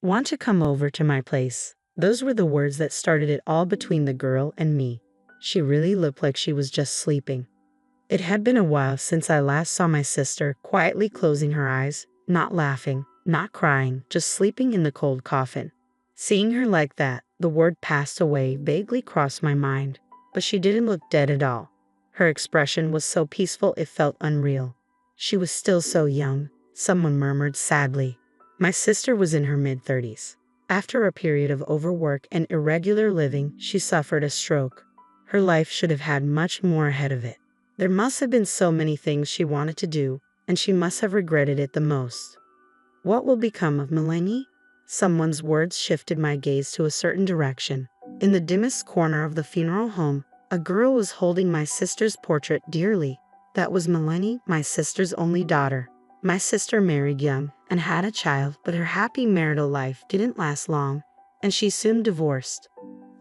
Want to come over to my place? Those were the words that started it all between the girl and me. She really looked like she was just sleeping. It had been a while since I last saw my sister quietly closing her eyes, not laughing, not crying, just sleeping in the cold coffin. Seeing her like that, the word passed away vaguely crossed my mind, but she didn't look dead at all. Her expression was so peaceful it felt unreal. She was still so young, someone murmured sadly. My sister was in her mid-30s. After a period of overwork and irregular living, she suffered a stroke. Her life should have had much more ahead of it. There must have been so many things she wanted to do, and she must have regretted it the most. What will become of Melanie? Someone's words shifted my gaze to a certain direction. In the dimmest corner of the funeral home, a girl was holding my sister's portrait dearly. That was Melanie, my sister's only daughter. My sister married young and had a child, but her happy marital life didn't last long, and she soon divorced.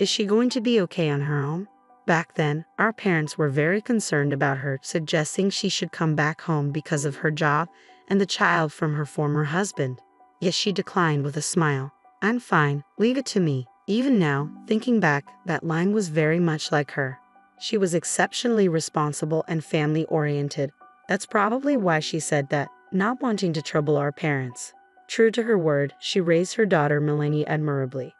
Is she going to be okay on her own? Back then, our parents were very concerned about her, suggesting she should come back home because of her job and the child from her former husband. Yet she declined with a smile. I'm fine, leave it to me. Even now, thinking back, that line was very much like her. She was exceptionally responsible and family-oriented. That's probably why she said that, not wanting to trouble our parents. True to her word, she raised her daughter Melanie admirably.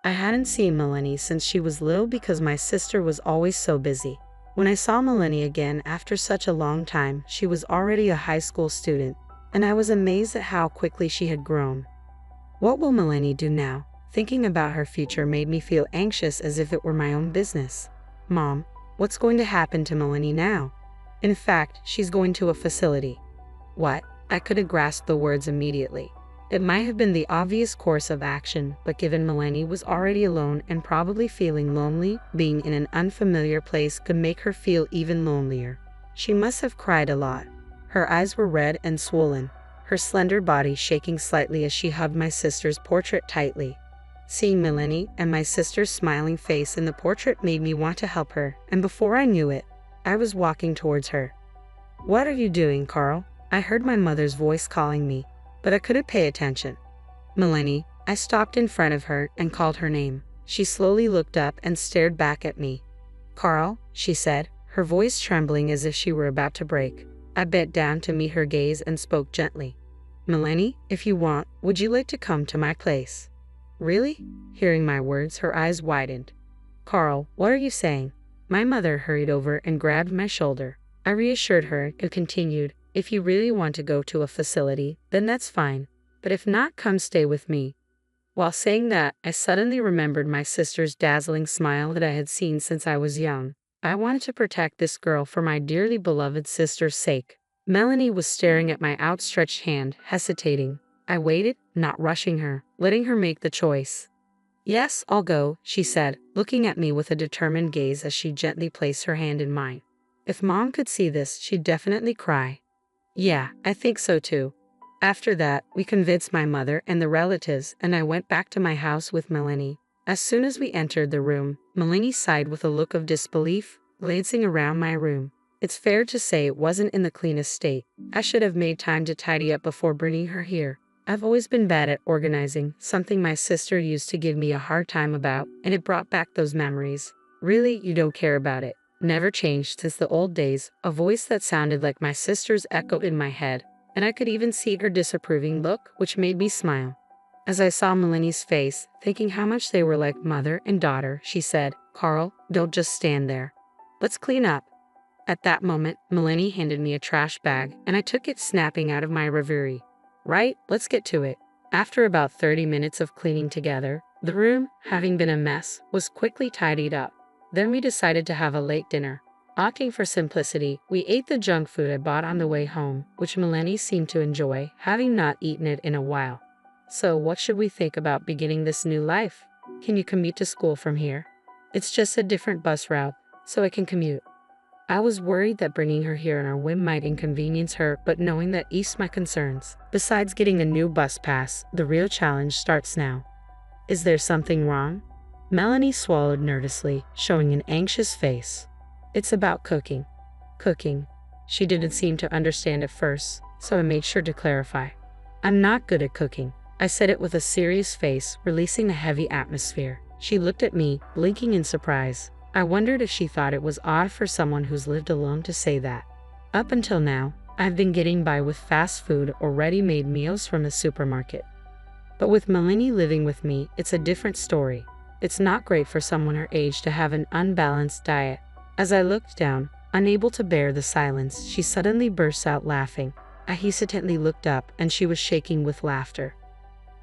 I hadn't seen Melanie since she was little because my sister was always so busy. When I saw Melanie again after such a long time, she was already a high school student, and I was amazed at how quickly she had grown. What will Melanie do now? Thinking about her future made me feel anxious as if it were my own business. Mom, what's going to happen to Melanie now? In fact, she's going to a facility. What? I couldn't grasp the words immediately. It might have been the obvious course of action, but given Melanie was already alone and probably feeling lonely, being in an unfamiliar place could make her feel even lonelier. She must have cried a lot. Her eyes were red and swollen, her slender body shaking slightly as she hugged my sister's portrait tightly. Seeing Melanie and my sister's smiling face in the portrait made me want to help her, and before I knew it, I was walking towards her. What are you doing, Carl? I heard my mother's voice calling me, but I couldn't pay attention. Melanie, I stopped in front of her and called her name. She slowly looked up and stared back at me. Carl, she said, her voice trembling as if she were about to break. I bent down to meet her gaze and spoke gently. Melanie, if you want, would you like to come to my place? Really? Hearing my words, her eyes widened. Carl, what are you saying? My mother hurried over and grabbed my shoulder. I reassured her and continued, if you really want to go to a facility, then that's fine. But if not, come stay with me. While saying that, I suddenly remembered my sister's dazzling smile that I had seen since I was young. I wanted to protect this girl for my dearly beloved sister's sake. Melanie was staring at my outstretched hand, hesitating. I waited, not rushing her, letting her make the choice. Yes, I'll go, she said, looking at me with a determined gaze as she gently placed her hand in mine. If Mom could see this, she'd definitely cry. Yeah, I think so too. After that, we convinced my mother and the relatives, and I went back to my house with Melanie. As soon as we entered the room, Melanie sighed with a look of disbelief, glancing around my room. It's fair to say it wasn't in the cleanest state. I should have made time to tidy up before bringing her here. I've always been bad at organizing, something my sister used to give me a hard time about, and it brought back those memories. Really, you don't care about it. Never changed since the old days. A voice that sounded like my sister's echoed in my head, and I could even see her disapproving look, which made me smile. As I saw Melanie's face, thinking how much they were like mother and daughter, she said, Carl, don't just stand there. Let's clean up. At that moment, Melanie handed me a trash bag, and I took it, snapping out of my reverie. Right, let's get to it. After about 30 minutes of cleaning together, the room, having been a mess, was quickly tidied up. Then we decided to have a late dinner. Opting for simplicity, we ate the junk food I bought on the way home, which Melanie seemed to enjoy, having not eaten it in a while. So what should we think about beginning this new life? Can you commute to school from here? It's just a different bus route, so I can commute. I was worried that bringing her here on our whim might inconvenience her, but knowing that eased my concerns. Besides getting a new bus pass, the real challenge starts now. Is there something wrong? Melanie swallowed nervously, showing an anxious face. It's about cooking. Cooking. She didn't seem to understand at first, so I made sure to clarify. I'm not good at cooking. I said it with a serious face, releasing a heavy atmosphere. She looked at me, blinking in surprise. I wondered if she thought it was odd for someone who's lived alone to say that. Up until now, I've been getting by with fast food or ready-made meals from the supermarket. But with Melanie living with me, it's a different story. It's not great for someone her age to have an unbalanced diet. As I looked down, unable to bear the silence, she suddenly burst out laughing. I hesitantly looked up, and she was shaking with laughter.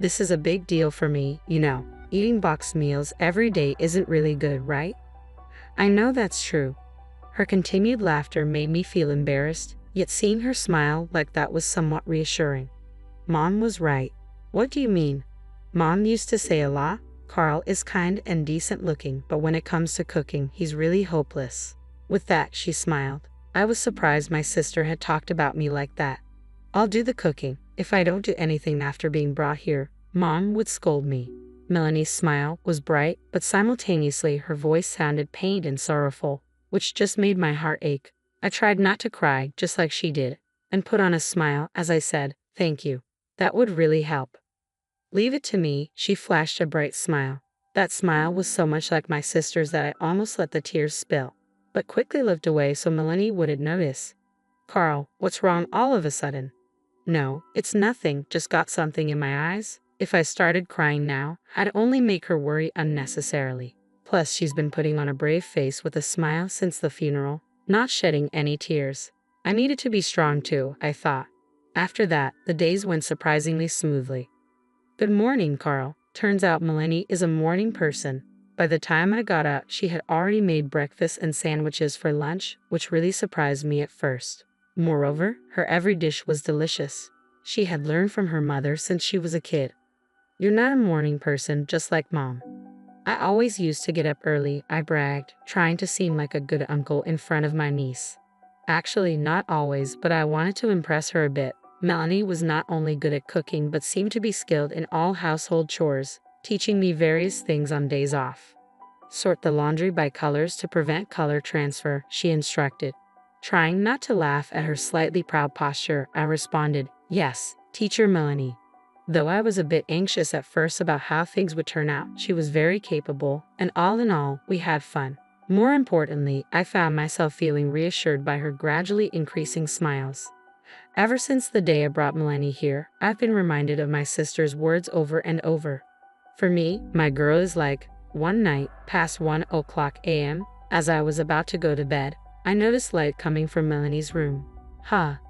This is a big deal for me, you know. Eating boxed meals every day isn't really good, right? I know that's true. Her continued laughter made me feel embarrassed, yet seeing her smile like that was somewhat reassuring. Mom was right. What do you mean? Mom used to say a lot. Carl is kind and decent looking, but when it comes to cooking, he's really hopeless. With that, she smiled. I was surprised my sister had talked about me like that. I'll do the cooking. If I don't do anything after being brought here, Mom would scold me. Melanie's smile was bright, but simultaneously her voice sounded pained and sorrowful, which just made my heart ache. I tried not to cry, just like she did, and put on a smile as I said, "Thank you. That would really help." "Leave it to me," she flashed a bright smile. That smile was so much like my sister's that I almost let the tears spill, but quickly looked away so Melanie wouldn't notice. "Carl, what's wrong all of a sudden?" "No, it's nothing, just got something in my eyes." If I started crying now, I'd only make her worry unnecessarily. Plus, she's been putting on a brave face with a smile since the funeral, not shedding any tears. I needed to be strong too, I thought. After that, the days went surprisingly smoothly. "Good morning, Carl." Turns out Melanie is a morning person. By the time I got up, she had already made breakfast and sandwiches for lunch, which really surprised me at first. Moreover, her every dish was delicious. She had learned from her mother since she was a kid. "You're not a morning person, just like Mom." "I always used to get up early," I bragged, trying to seem like a good uncle in front of my niece. Actually, not always, but I wanted to impress her a bit. Melanie was not only good at cooking but seemed to be skilled in all household chores, teaching me various things on days off. "Sort the laundry by colors to prevent color transfer," she instructed. Trying not to laugh at her slightly proud posture, I responded, "Yes, Teacher Melanie." Though I was a bit anxious at first about how things would turn out, she was very capable, and all in all, we had fun. More importantly, I found myself feeling reassured by her gradually increasing smiles. Ever since the day I brought Melanie here, I've been reminded of my sister's words over and over. For me, my girl is like, one night, past 1:00 a.m., as I was about to go to bed, I noticed light coming from Melanie's room.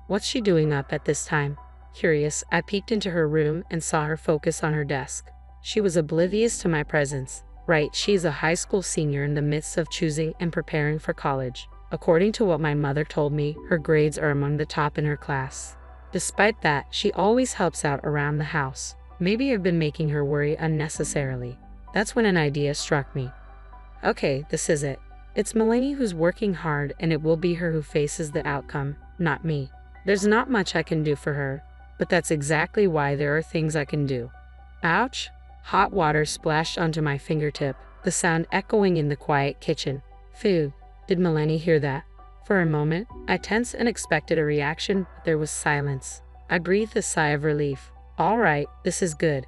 What's she doing up at this time? Curious, I peeked into her room and saw her focus on her desk. She was oblivious to my presence. Right, she's a high school senior in the midst of choosing and preparing for college. According to what my mother told me, her grades are among the top in her class. Despite that, she always helps out around the house. Maybe I've been making her worry unnecessarily. That's when an idea struck me. Okay, this is it. It's Melanie who's working hard, and it will be her who faces the outcome, not me. There's not much I can do for her, but that's exactly why there are things I can do. Ouch! Hot water splashed onto my fingertip, the sound echoing in the quiet kitchen. Phew, did Melanie hear that? For a moment, I tensed and expected a reaction, but there was silence. I breathed a sigh of relief. All right, this is good.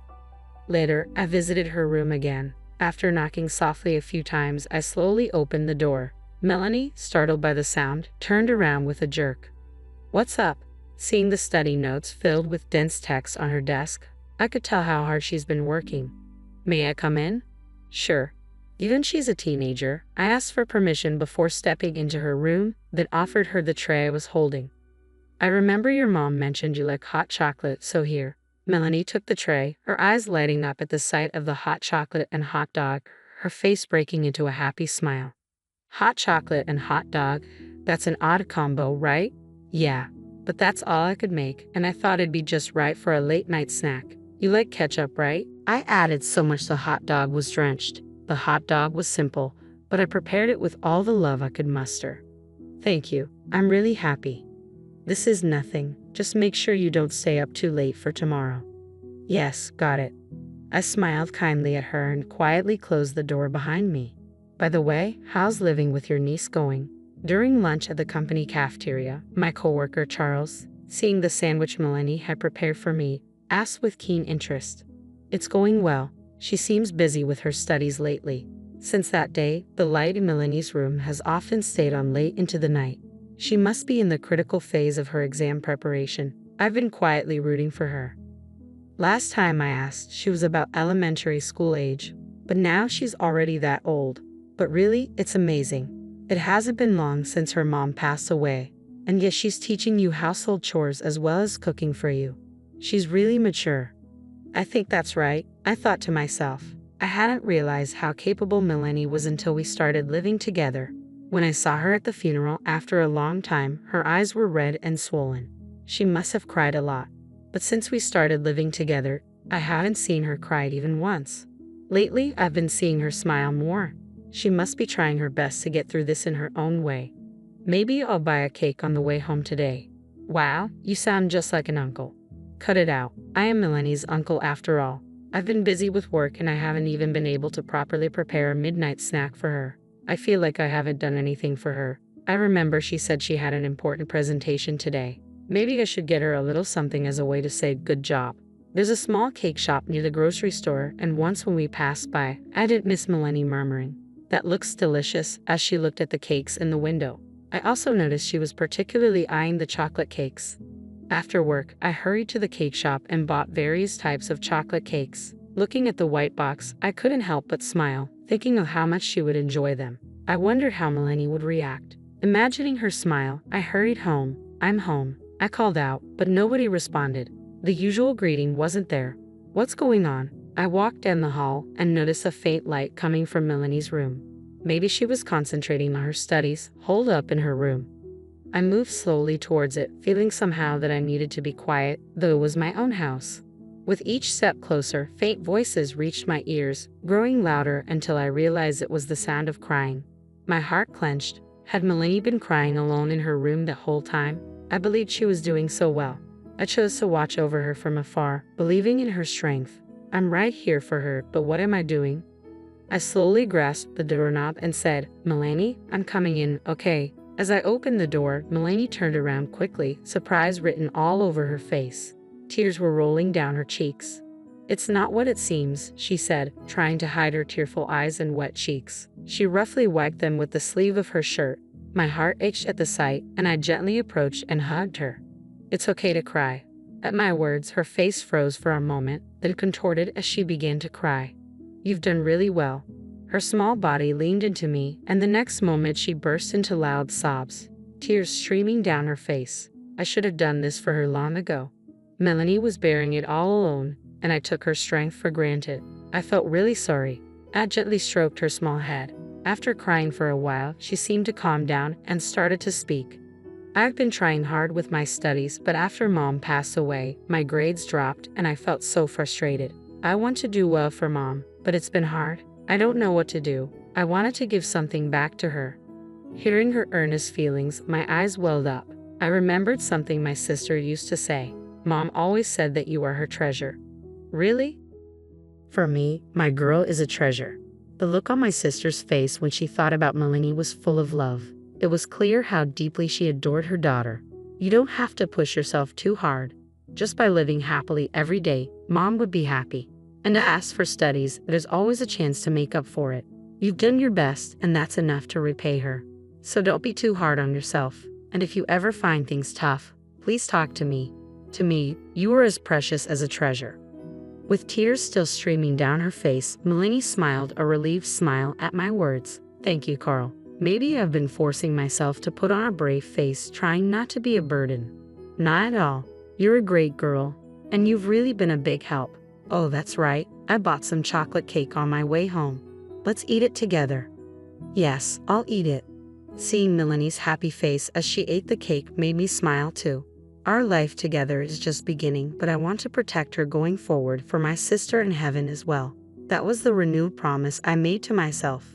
Later, I visited her room again. After knocking softly a few times, I slowly opened the door. Melanie, startled by the sound, turned around with a jerk. "What's up?" Seeing the study notes filled with dense text on her desk, I could tell how hard she's been working. "May I come in?" "Sure." Given she's a teenager, I asked for permission before stepping into her room, then offered her the tray I was holding. "I remember your mom mentioned you like hot chocolate, so here." Melanie took the tray, her eyes lighting up at the sight of the hot chocolate and hot dog, her face breaking into a happy smile. "Hot chocolate and hot dog? That's an odd combo, right?" "Yeah. But that's all I could make, and I thought it'd be just right for a late-night snack. You like ketchup, right?" I added so much the hot dog was drenched. The hot dog was simple, but I prepared it with all the love I could muster. "Thank you. I'm really happy." "This is nothing. Just make sure you don't stay up too late for tomorrow." "Yes, got it." I smiled kindly at her and quietly closed the door behind me. "By the way, how's living with your niece going?" During lunch at the company cafeteria, my coworker Charles, seeing the sandwich Melanie had prepared for me, asked with keen interest. It's going well. She seems busy with her studies lately. Since that day, the light in Melanie's room has often stayed on late into the night. She must be in the critical phase of her exam preparation. I've been quietly rooting for her. Last time I asked, she was about elementary school age, but now she's already that old. But really, it's amazing. It hasn't been long since her mom passed away, and yet she's teaching you household chores as well as cooking for you. She's really mature. I think that's right, I thought to myself. I hadn't realized how capable Melanie was until we started living together. When I saw her at the funeral after a long time, her eyes were red and swollen. She must have cried a lot. But since we started living together, I haven't seen her cry even once. Lately, I've been seeing her smile more. She must be trying her best to get through this in her own way. Maybe I'll buy a cake on the way home today. Wow, you sound just like an uncle. Cut it out. I am Melanie's uncle after all. I've been busy with work and I haven't even been able to properly prepare a midnight snack for her. I feel like I haven't done anything for her. I remember she said she had an important presentation today. Maybe I should get her a little something as a way to say good job. There's a small cake shop near the grocery store, and once when we passed by, I didn't miss Melanie murmuring, "That looks delicious," as she looked at the cakes in the window. I also noticed she was particularly eyeing the chocolate cakes. After work, I hurried to the cake shop and bought various types of chocolate cakes. Looking at the white box, I couldn't help but smile, thinking of how much she would enjoy them. I wondered how Melanie would react. Imagining her smile, I hurried home. "I'm home," I called out, but nobody responded. The usual greeting wasn't there. What's going on? I walked down the hall and noticed a faint light coming from Melanie's room. Maybe she was concentrating on her studies, holed up in her room. I moved slowly towards it, feeling somehow that I needed to be quiet, though it was my own house. With each step closer, faint voices reached my ears, growing louder until I realized it was the sound of crying. My heart clenched. Had Melanie been crying alone in her room the whole time? I believed she was doing so well. I chose to watch over her from afar, believing in her strength. I'm right here for her, but what am I doing? I slowly grasped the doorknob and said, "Melanie, I'm coming in, okay?" As I opened the door, Melanie turned around quickly, surprise written all over her face. Tears were rolling down her cheeks. "It's not what it seems," she said, trying to hide her tearful eyes and wet cheeks. She roughly wiped them with the sleeve of her shirt. My heart ached at the sight, and I gently approached and hugged her. "It's okay to cry." At my words, her face froze for a moment, then contorted as she began to cry. "You've done really well." Her small body leaned into me, and the next moment she burst into loud sobs, tears streaming down her face. I should have done this for her long ago. Melanie was bearing it all alone, and I took her strength for granted. I felt really sorry. I gently stroked her small head. After crying for a while, she seemed to calm down and started to speak. "I've been trying hard with my studies, but after Mom passed away, my grades dropped and I felt so frustrated. I want to do well for Mom, but it's been hard. I don't know what to do. I wanted to give something back to her." Hearing her earnest feelings, my eyes welled up. I remembered something my sister used to say. "Mom always said that you are her treasure." Really? For me, my girl is a treasure. The look on my sister's face when she thought about Melanie was full of love. It was clear how deeply she adored her daughter. You don't have to push yourself too hard. Just by living happily every day, Mom would be happy. And as for studies, there's always a chance to make up for it. You've done your best, and that's enough to repay her. So don't be too hard on yourself. And if you ever find things tough, please talk to me. To me, you are as precious as a treasure. With tears still streaming down her face, Melanie smiled a relieved smile at my words. "Thank you, Carl. Maybe I've been forcing myself to put on a brave face, trying not to be a burden." "Not at all. You're a great girl, and you've really been a big help. Oh, that's right. I bought some chocolate cake on my way home. Let's eat it together." "Yes, I'll eat it." Seeing Melanie's happy face as she ate the cake made me smile too. Our life together is just beginning, but I want to protect her going forward for my sister in heaven as well. That was the renewed promise I made to myself.